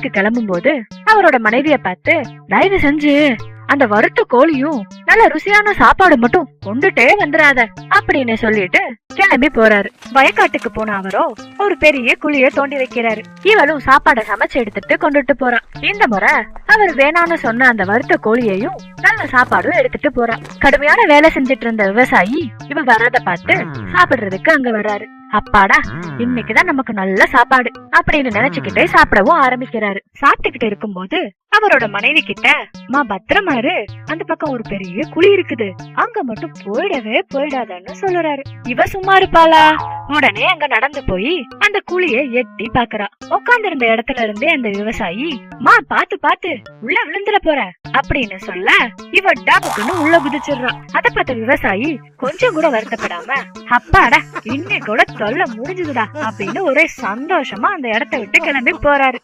வீட்டுக்கு கிளம்பும் போது அவரோட மனைவிய பார்த்து, தயவு செஞ்சு அந்த வறுத்த கோழியும் நல்ல ருசியான சாப்பாடு மட்டும் கொண்டுட்டே வந்துடாத அப்படின்னு சொல்லிட்டு கிளம்பி போறாரு. வயக்காட்டுக்கு போன அவரோ ஒரு பெரிய குழிய தோண்டி வைக்கிறாரு. இவளும் சாப்பாடை சமைச்சு எடுத்துட்டு கொண்டுட்டு போறான். இந்த முறை அவர் வேணான்னு சொன்ன அந்த வறுத்த கோழியையும் நல்ல சாப்பாடும் எடுத்துட்டு போறான். கடுமையான வேலை செஞ்சிட்டு இருந்த விவசாயி இவ வர்றத பார்த்து சாப்பிடுறதுக்கு அங்க வர்றாரு. அப்பாடா, இன்னைக்குதான் நமக்கு நல்ல சாப்பாடு அப்படின்னு நினைச்சுக்கிட்டே சாப்பிடவும் ஆரம்பிக்கிறாரு. சாப்பிட்டுக்கிட்டு இருக்கும் போது அவரோட மனைவி கிட்ட, மா பத்திரமா இரு, அந்த பக்கம் ஒரு பெரிய குழி இருக்குது, அங்க மட்டும் போயிடவே போயிடாதன்னு சொல்லுறாரு. இவ சும்மா இருப்பாளா? உடனே அங்க நடந்து போய் அந்த குழிய எட்டி பாக்குறா. உட்கார்ந்து இருந்த இடத்துல இருந்தே அந்த விவசாயி, மா பாத்து பாத்து உள்ள விழுந்துட போற அப்படின்னு சொல்ல இவ டாபுக்குன்னு உள்ள குதிச்சிடுறான். அத பார்த்த விவசாயி கொஞ்சம் கூட வருத்தப்படாம, அப்பாடா இன்னைக்கு கூட தொல்லை முடிஞ்சுதுடா அப்படின்னு ஒரே சந்தோஷமா அந்த இடத்த விட்டு கிளம்பி போறாரு.